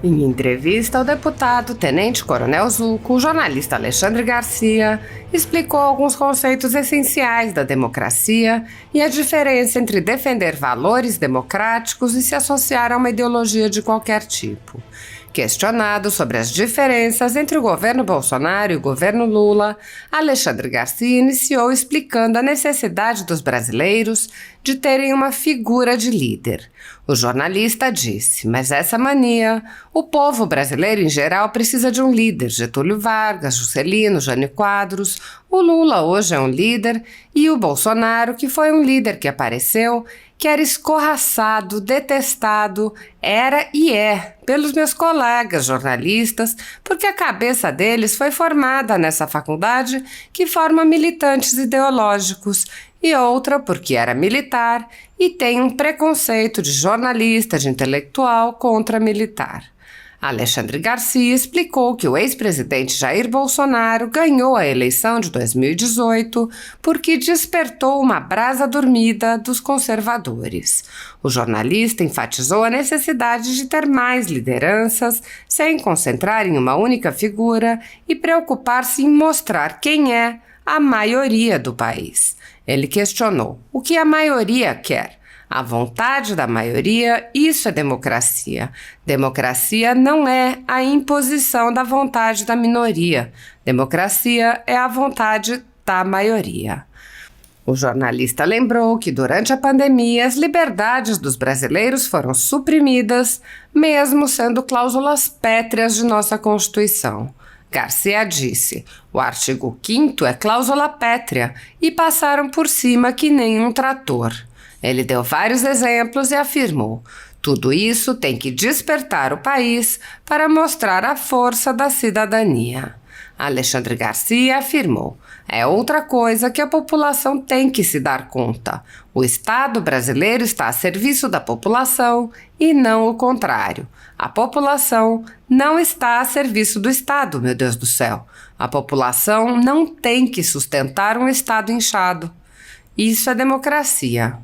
Em entrevista ao deputado Tenente Coronel Zucco, o jornalista Alexandre Garcia explicou alguns conceitos essenciais da democracia e a diferença entre defender valores democráticos e se associar a uma ideologia de qualquer tipo. Questionado sobre as diferenças entre o governo Bolsonaro e o governo Lula, Alexandre Garcia iniciou explicando a necessidade dos brasileiros de terem uma figura de líder. O jornalista disse: mas essa mania, o povo brasileiro em geral precisa de um líder. Getúlio Vargas, Juscelino, Jânio Quadros, o Lula hoje é um líder e o Bolsonaro, que foi um líder que apareceu, que era escorraçado, detestado, era e é, pelos meus colegas jornalistas, porque a cabeça deles foi formada nessa faculdade que forma militantes ideológicos, e outra porque era militar e tem um preconceito de jornalista, de intelectual contra militar. Alexandre Garcia explicou que o ex-presidente Jair Bolsonaro ganhou a eleição de 2018 porque despertou uma brasa dormida dos conservadores. O jornalista enfatizou a necessidade de ter mais lideranças, sem concentrar em uma única figura e preocupar-se em mostrar quem é a maioria do país. Ele questionou: o que a maioria quer? A vontade da maioria, isso é democracia. Democracia não é a imposição da vontade da minoria. Democracia é a vontade da maioria. O jornalista lembrou que durante a pandemia as liberdades dos brasileiros foram suprimidas, mesmo sendo cláusulas pétreas de nossa Constituição. Garcia disse: o artigo 5º é cláusula pétrea e passaram por cima que nem um trator. Ele deu vários exemplos e afirmou: tudo isso tem que despertar o país para mostrar a força da cidadania. Alexandre Garcia afirmou: é outra coisa que a população tem que se dar conta. O Estado brasileiro está a serviço da população e não o contrário. A população não está a serviço do Estado, meu Deus do céu. A população não tem que sustentar um Estado inchado. Isso é democracia.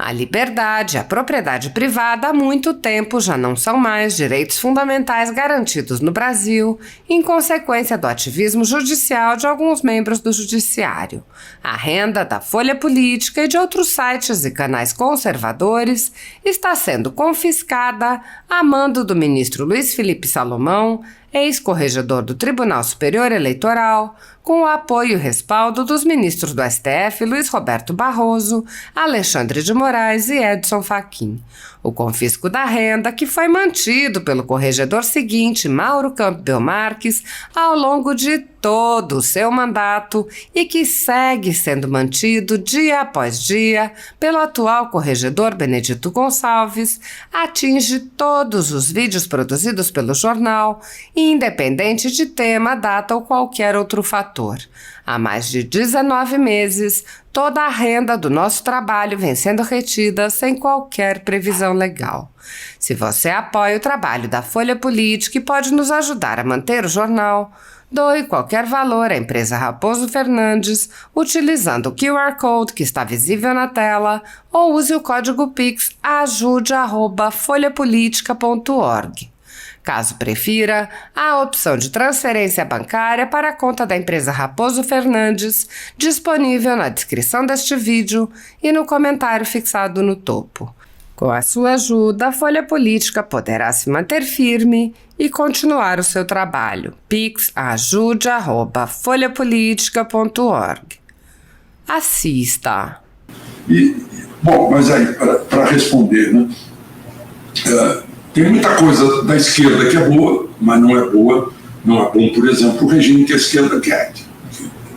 A liberdade e a propriedade privada há muito tempo já não são mais direitos fundamentais garantidos no Brasil, em consequência do ativismo judicial de alguns membros do judiciário. A renda da Folha Política e de outros sites e canais conservadores está sendo confiscada a mando do ministro Luiz Felipe Salomão, ex-corregedor do Tribunal Superior Eleitoral, com o apoio e respaldo dos ministros do STF Luiz Roberto Barroso, Alexandre de Moraes e Edson Fachin. O confisco da renda, que foi mantido pelo corregedor seguinte, Mauro Campbell Marques, ao longo de todo o seu mandato e que segue sendo mantido dia após dia pelo atual corregedor Benedito Gonçalves, atinge todos os vídeos produzidos pelo jornal, independente de tema, data ou qualquer outro fator. Há mais de 19 meses, toda a renda do nosso trabalho vem sendo retida sem qualquer previsão legal. Se você apoia o trabalho da Folha Política e pode nos ajudar a manter o jornal, doe qualquer valor à empresa Raposo Fernandes utilizando o QR Code que está visível na tela ou use o código Pix ajude@folhapolitica.org. Caso prefira, há a opção de transferência bancária para a conta da empresa Raposo Fernandes, disponível na descrição deste vídeo e no comentário fixado no topo. Com a sua ajuda, a Folha Política poderá se manter firme e continuar o seu trabalho. Pix ajude@folhapolitica.org. Assista. Bom, mas aí, para responder, né? Tem muita coisa da esquerda que é boa, mas não é boa. Não é bom, por exemplo, o regime que a esquerda quer.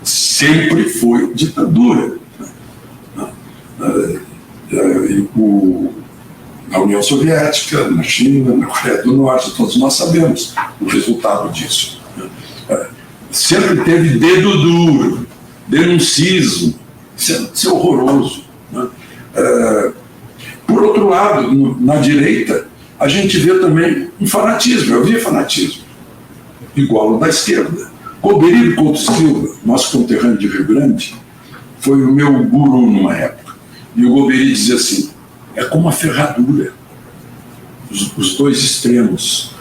Sempre foi ditadura. Na União Soviética, na China, na Coreia do Norte, todos nós sabemos o resultado disso. Sempre teve dedo duro, denuncismo, isso é horroroso. Por outro lado, na direita, a gente vê também um fanatismo. Eu vi fanatismo igual ao da esquerda. Goberido Couto Silva, nosso conterrâneo de Rio Grande, foi o meu guru numa época. E o Goberi dizia assim: é como a ferradura. os dois extremos.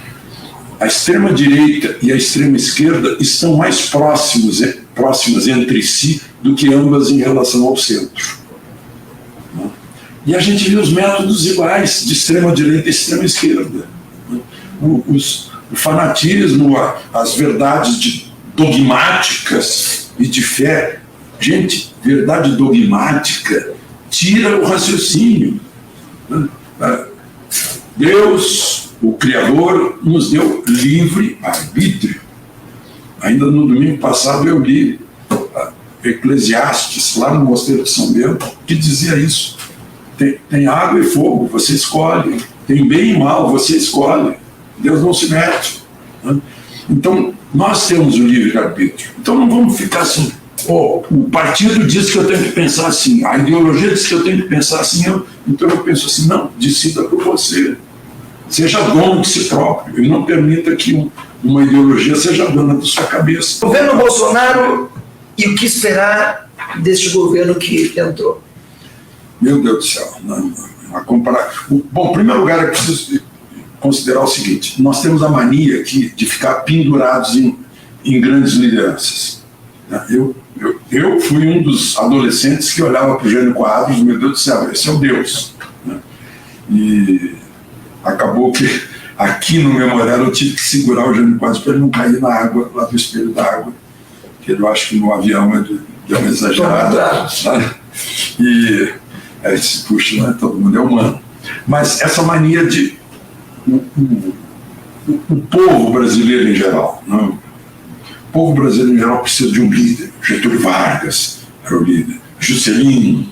A extrema-direita e a extrema-esquerda estão mais próximas entre si do que ambas em relação ao centro. E a gente vê os métodos iguais de extrema-direita e extrema-esquerda. O fanatismo, as verdades dogmáticas e de fé. Gente, verdade dogmática tira o raciocínio. Deus, o Criador, nos deu livre arbítrio. Ainda no domingo passado eu li Eclesiastes, lá no Mosteiro de São Bento, que dizia isso. Tem água e fogo, você escolhe. Tem bem e mal, você escolhe. Deus não se mete. Então, nós temos o livre-arbítrio. Então, não vamos ficar assim. O partido diz que eu tenho que pensar assim. A ideologia diz que eu tenho que pensar assim. Então, eu penso assim, não, decida por você. Seja dono de si próprio. E não permita que uma ideologia seja dona da sua cabeça. Governo Bolsonaro, e o que esperar deste governo que entrou? Meu Deus do céu. Bom, em primeiro lugar, é preciso considerar o seguinte: nós temos a mania aqui de ficar pendurados em grandes lideranças. Eu fui um dos adolescentes que olhava para o Jânio Quadros, meu Deus do céu, esse é o Deus. E acabou que aqui no memorial eu tive que segurar o Jânio Quadros para ele não cair na água, lá do espelho da água, que eu acho que no avião é de uma exagerada. E aí se puxa, né? Todo mundo é humano. Mas essa mania de o povo brasileiro em geral, não? O povo brasileiro em geral precisa de um líder. Getúlio Vargas era o líder, Juscelino,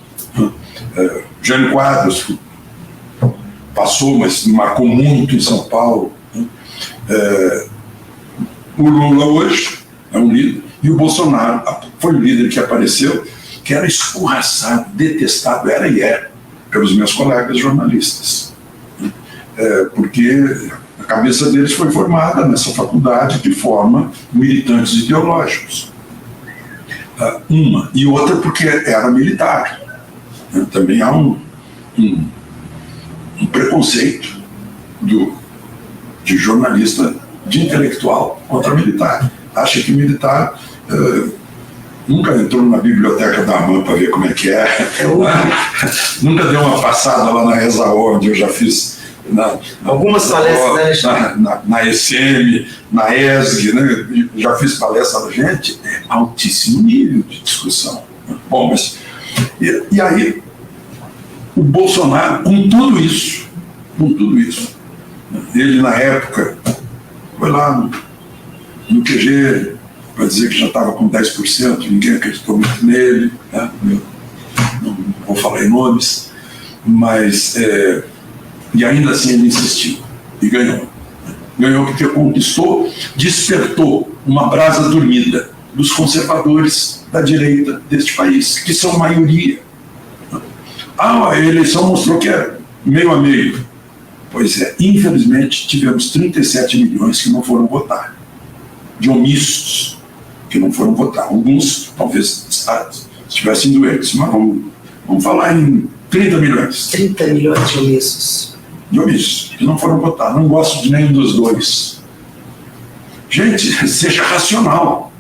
Jânio Quadros passou, mas marcou muito em São Paulo. O Lula hoje é um líder, e o Bolsonaro foi o líder que apareceu, que era escorraçado, detestado, era e é, pelos meus colegas jornalistas. Porque a cabeça deles foi formada nessa faculdade que forma militantes ideológicos. Uma. E outra porque era militar. Também há um preconceito de jornalista, de intelectual contra militar. Acha que militar nunca entrou na biblioteca da AMAN para ver como é que é. Nunca deu uma passada lá na ESAO, onde eu já fiz algumas palestras, na ESM, na ESG, né? Já fiz palestra da gente, é altíssimo nível de discussão. Bom, mas e aí o Bolsonaro, com tudo isso, ele na época foi lá no QG para dizer que já estava com 10%, ninguém acreditou muito nele, né? Não vou falar em nomes, mas e ainda assim ele insistiu e ganhou. Ganhou porque conquistou, despertou uma brasa dormida dos conservadores da direita deste país, que são maioria. A eleição mostrou que é meio a meio. Pois é, infelizmente tivemos 37 milhões que não foram votar, de omissos que não foram votar. Alguns talvez estivessem doentes, mas vamos falar em 30 milhões. 30 milhões de omissos. De omissos, que não foram votar. Não gosto de nenhum dos dois. Gente, seja racional.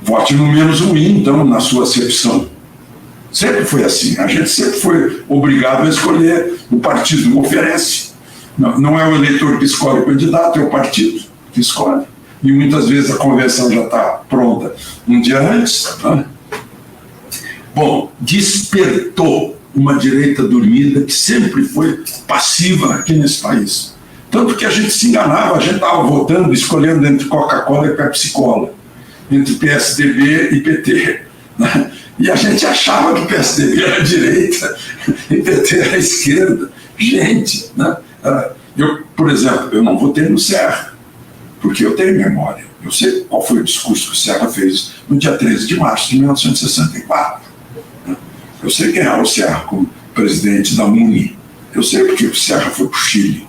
Vote no menos ruim, então, na sua acepção. Sempre foi assim. A gente sempre foi obrigado a escolher. O partido oferece. Não é o eleitor que escolhe o candidato, é o partido que escolhe. E muitas vezes a convenção já está pronta um dia antes. Né? Bom, despertou uma direita dormida que sempre foi passiva aqui nesse país. Tanto que a gente se enganava, a gente estava votando, escolhendo entre Coca-Cola e Pepsi-Cola, entre PSDB e PT. Né? E a gente achava que PSDB era a direita e PT era a esquerda. Gente, né? Eu, por exemplo, eu não votei no Serra, porque eu tenho memória. Eu sei qual foi o discurso que o Serra fez no dia 13 de março de 1964. Eu sei quem era o Serra como presidente da MUNI. Eu sei porque o Serra foi para o Chile.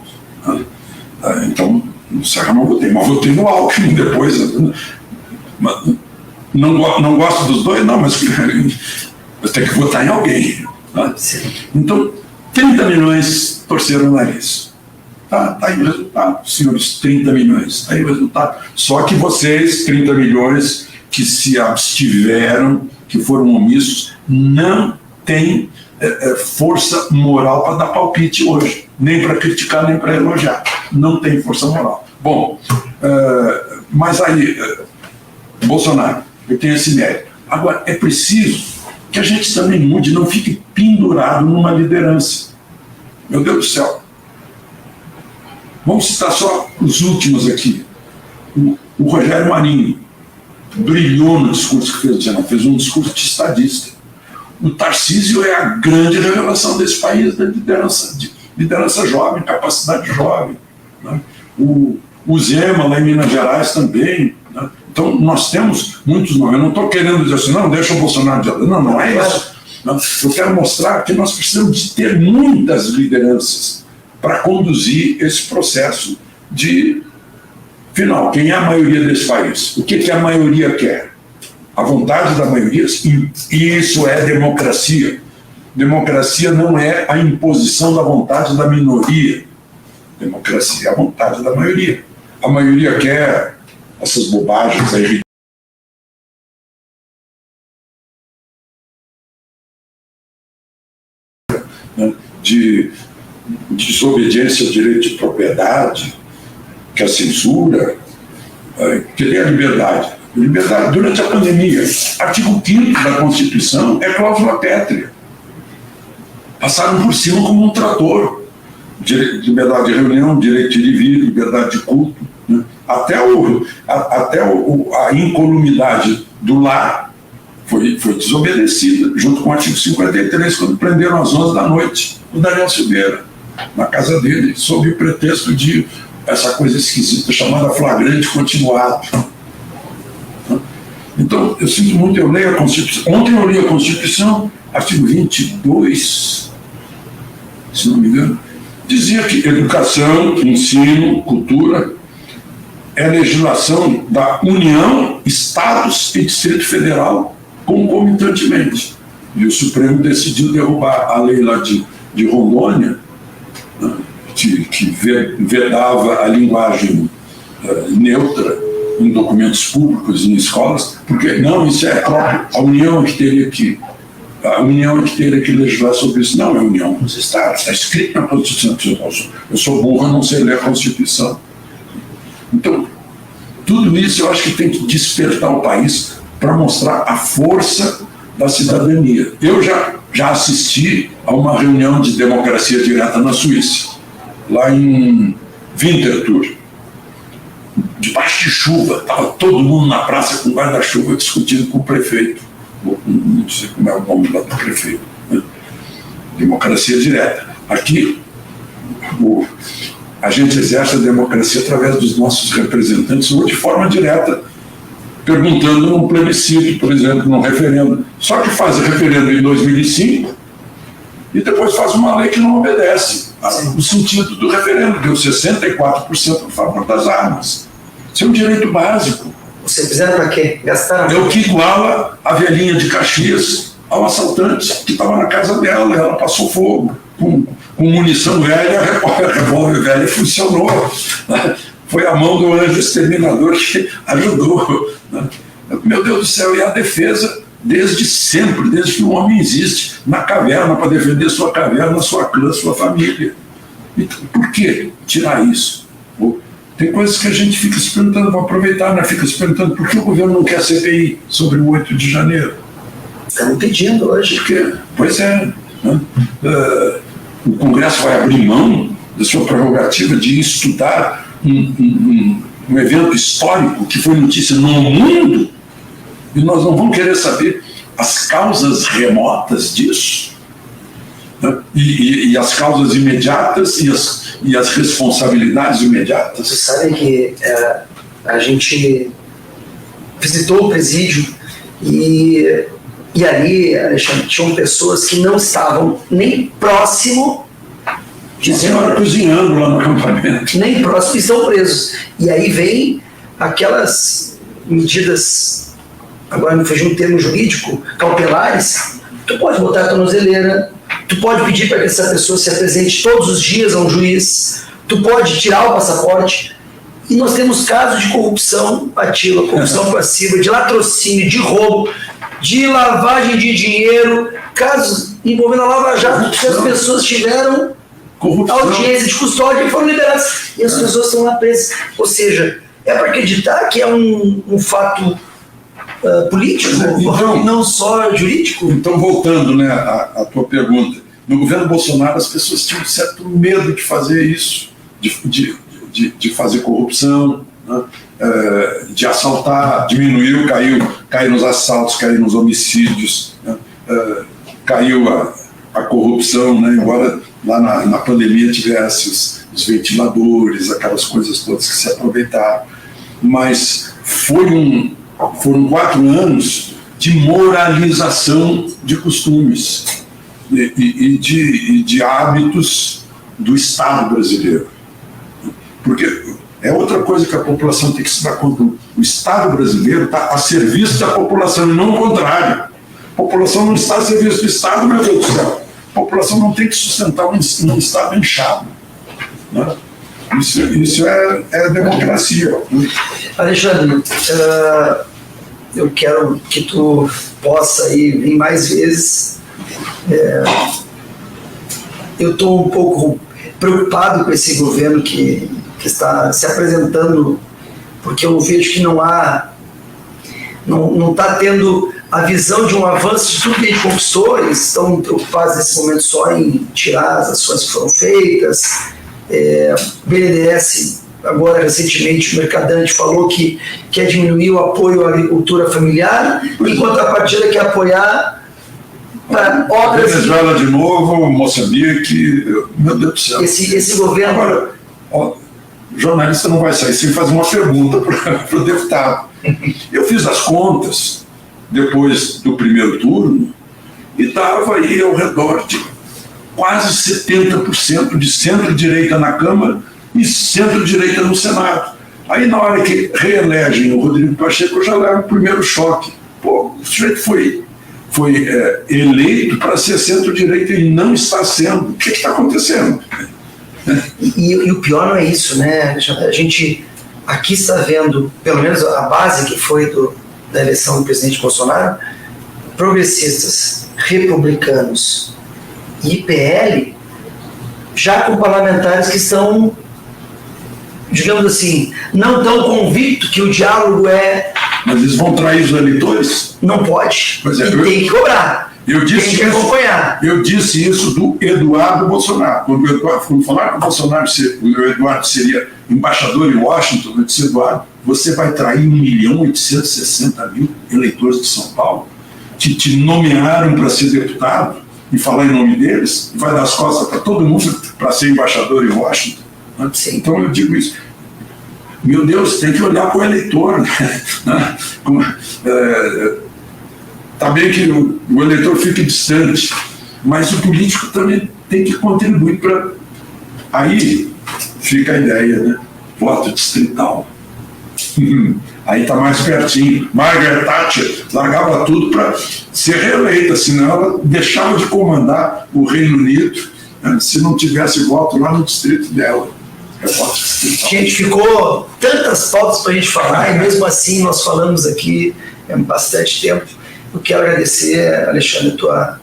Então, no Serra não votei, mas votei no Alckmin depois. Não gosto dos dois, não, mas eu tenho que votar em alguém. Então, 30 milhões torceram o nariz. Tá aí o resultado, senhores, 30 milhões. Está aí o resultado. Só que vocês, 30 milhões que se abstiveram, que foram omissos, não têm força moral para dar palpite hoje. Nem para criticar, nem para elogiar. Não tem força moral. Bom, mas aí, Bolsonaro, eu tenho esse mérito. Agora, é preciso que a gente também mude, não fique pendurado numa liderança. Meu Deus do céu. Vamos citar só os últimos aqui. O Rogério Marinho brilhou no discurso que fez, fez um discurso de estadista. O Tarcísio é a grande revelação desse país, da liderança jovem, capacidade jovem. Né? O Zema, lá em Minas Gerais, também. Né? Então, nós temos muitos nomes. Eu não estou querendo dizer assim, não, deixa o Bolsonaro de lado. Não, não é isso. Não. Eu quero mostrar que nós precisamos de ter muitas lideranças para conduzir esse processo de, final, quem é a maioria desse país? O que a maioria quer? A vontade da maioria? E isso é democracia. Democracia não é a imposição da vontade da minoria. Democracia é a vontade da maioria. A maioria quer essas bobagens aí, né, de desobediência ao direito de propriedade, que é a censura, que tem a liberdade. Liberdade durante a pandemia. Artigo 5º da Constituição é cláusula pétrea. Passaram por cima como um trator. Liberdade de reunião, direito de ir e vir, liberdade de culto. Né? Até a incolumidade do lar foi desobedecida, junto com o artigo 53, quando prenderam às 11 da noite o Daniel Silveira, na casa dele, sob o pretexto de essa coisa esquisita chamada flagrante continuado. Então, eu sinto muito, eu leio a Constituição. Ontem eu li a Constituição, artigo 22, se não me engano, dizia que educação, ensino, cultura é legislação da União, Estados e Distrito Federal concomitantemente. E o Supremo decidiu derrubar a lei lá de Rondônia, né, que vedava a linguagem neutra em documentos públicos, em escolas, porque não, isso é próprio, a União que teria que legislar sobre isso. Não, é a União dos Estados, está escrito na Constituição. Eu sou burro, eu não sei ler a Constituição. Então, tudo isso eu acho que tem que despertar o país para mostrar a força da cidadania. Eu já assisti a uma reunião de democracia direta na Suíça, lá em Winterthur, debaixo de chuva, estava todo mundo na praça com guarda-chuva discutindo com o prefeito. Não sei como é o nome lá do prefeito. Né? Democracia direta. Aqui, a gente exerce a democracia através dos nossos representantes, ou de forma direta, perguntando num plebiscito, por exemplo, num referendo. Só que faz referendo em 2005 e depois faz uma lei que não obedece o sentido do referendo. Deu 64% a favor das armas. Isso é um direito básico. Você fizeram para quê? Gastaram? É o que iguala a velhinha de Caxias ao assaltante que estava na casa dela. Ela passou fogo com munição velha, a revólver velha funcionou. Foi a mão do anjo exterminador que ajudou. Meu Deus do céu, e a defesa, desde sempre, desde que o homem existe, na caverna, para defender sua caverna, sua clã, sua família. Então, por que tirar isso? Tem coisas que a gente fica se perguntando, vou aproveitar, né? Fica se perguntando por que o governo não quer CPI sobre o 8 de janeiro. Estamos pedindo hoje. Porque, pois é, né? O Congresso vai abrir mão da sua prerrogativa de estudar um evento histórico que foi notícia no mundo, e nós não vamos querer saber as causas remotas disso, né? E as causas imediatas e as responsabilidades imediatas. Você sabe que a gente visitou o presídio e ali, Alexandre, tinham pessoas que não estavam nem próximo de senhora cozinhando lá no acampamento. Nem próximo, e estão presos. E aí vem aquelas medidas, agora me fugiu um termo jurídico, cautelares. Tu pode botar a tornozeleira, tu pode pedir para que essa pessoa se apresente todos os dias a um juiz, tu pode tirar o passaporte, e nós temos casos de corrupção ativa, corrupção passiva, de latrocínio, de roubo, de lavagem de dinheiro, casos envolvendo a Lava Jato, que as pessoas tiveram audiência de custódia e foram liberadas, e as pessoas estão lá presas. Ou seja, é para acreditar que é um fato político, então, não só jurídico. Então, voltando, né, à tua pergunta, no governo Bolsonaro as pessoas tinham um certo medo de fazer isso, de fazer corrupção, né, de assaltar, diminuiu, caiu nos assaltos, caiu nos homicídios, né, caiu a corrupção, né, embora lá na pandemia tivesse os ventiladores, aquelas coisas todas que se aproveitaram, mas foram 4 anos de moralização de costumes e de hábitos do Estado brasileiro. Porque é outra coisa que a população tem que se dar conta. O Estado brasileiro está a serviço da população, e não o contrário. A população não está a serviço do Estado, meu Deus do céu. A população não tem que sustentar um Estado inchado, né? Isso é democracia. Alexandre, eu quero que tu possa ir vir mais vezes. Eu estou um pouco preocupado com esse governo que está se apresentando, porque eu vejo que não está tendo a visão de um avanço de tudo que a gente conquistou. Eles estão preocupados nesse momento só em tirar as ações que foram feitas. O BNDES, agora recentemente, o Mercadante falou que quer diminuir o apoio à agricultura familiar, enquanto a partida quer apoiar para obras. Venezuela de novo, Moçambique, meu Deus do céu. Esse governo. Agora, o jornalista não vai sair sem fazer uma pergunta para o deputado. Eu fiz as contas depois do primeiro turno e estava aí ao redor de quase 70% de centro-direita na Câmara e centro-direita no Senado. Aí, na hora que reelegem o Rodrigo Pacheco, eu já levo o primeiro choque. Pô, o sujeito foi eleito para ser centro-direita e não está sendo. O que está acontecendo? E o pior não é isso, né? A gente aqui está vendo, pelo menos a base que foi da eleição do presidente Bolsonaro, progressistas, republicanos e PL, já com parlamentares que estão, digamos assim, não tão convictos que o diálogo é... Mas eles vão trair os eleitores? Não pode. Tem que cobrar. Tem que acompanhar. Eu disse isso do Eduardo Bolsonaro. Quando falaram que o Eduardo seria embaixador em Washington, eu disse: Eduardo, você vai trair 1.860.000 eleitores de São Paulo que te nomearam para ser deputado e falar em nome deles, e vai dar as costas para todo mundo para ser embaixador em Washington. Né? Então eu digo isso. Meu Deus, tem que olhar para o eleitor. Né? Tá bem que o eleitor fique distante, mas o político também tem que contribuir para... Aí fica a ideia, né? Voto distrital. Aí está mais pertinho. Margaret Thatcher largava tudo para ser reeleita, senão ela deixava de comandar o Reino Unido, né, se não tivesse voto lá no distrito dela. É voto distrital. Gente, ficou tantas pautas para a gente falar, e mesmo assim nós falamos aqui bastante tempo. Eu quero agradecer, Alexandre, a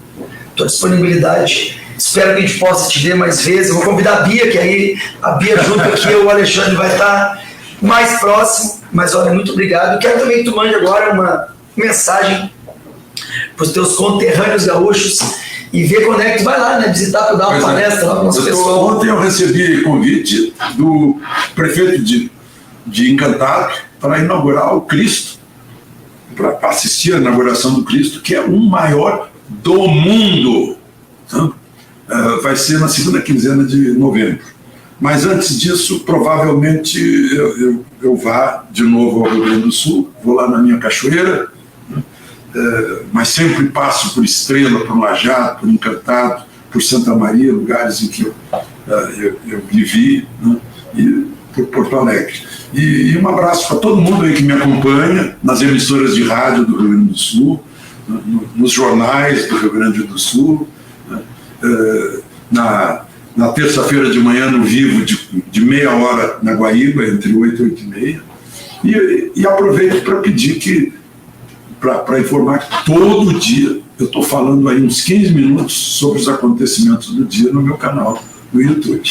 tua disponibilidade. Espero que a gente possa te ver mais vezes. Eu vou convidar a Bia, que aí a Bia junto aqui, o Alexandre vai estar mais próximo. Mas olha, muito obrigado. Quero também que tu mande agora uma mensagem para os teus conterrâneos gaúchos e ver quando é que tu vai lá, né? Visitar para dar uma palestra lá para o nosso pessoal. Ontem eu recebi convite do prefeito de Encantado para inaugurar o Cristo, para assistir a inauguração do Cristo, que é o maior do mundo. Então, vai ser na segunda quinzena de novembro. Mas antes disso, provavelmente eu vá de novo ao Rio Grande do Sul, vou lá na minha cachoeira, né? Mas sempre passo por Estrela, por Lajado, por Encantado, por Santa Maria, lugares em que eu vivi, né? E por Porto Alegre. E um abraço para todo mundo aí que me acompanha nas emissoras de rádio do Rio Grande do Sul, nos jornais do Rio Grande do Sul, né? na terça-feira de manhã no Vivo, de meia hora na Guaíba, entre 8 e 8h30. E aproveito para pedir que, para informar que todo dia eu estou falando aí uns 15 minutos sobre os acontecimentos do dia no meu canal no YouTube.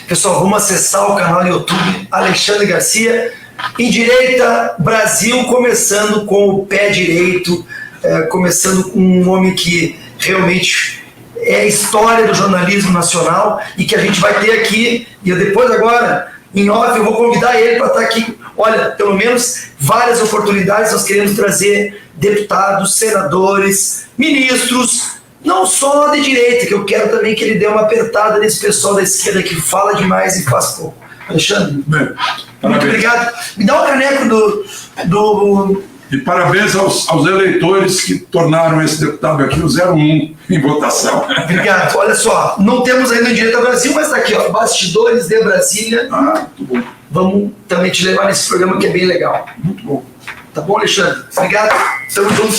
Pessoal, vamos acessar o canal do YouTube Alexandre Garcia. Em Direita Brasil, começando com o pé direito, começando com um homem que realmente é a história do jornalismo nacional e que a gente vai ter aqui, e eu depois agora, em off, eu vou convidar ele para estar aqui. Olha, pelo menos várias oportunidades nós queremos trazer deputados, senadores, ministros, não só de direita, que eu quero também que ele dê uma apertada nesse pessoal da esquerda que fala demais e faz pouco. Alexandre, muito obrigado. Me dá um caneco do... E parabéns aos eleitores que tornaram esse deputado aqui o 01 em votação. Obrigado. Olha só, não temos ainda o Direito ao Brasil, mas está aqui, ó, Bastidores de Brasília. Ah, muito bom. Vamos também te levar nesse programa que é bem legal. Muito bom. Tá bom, Alexandre? Obrigado. Tamo junto.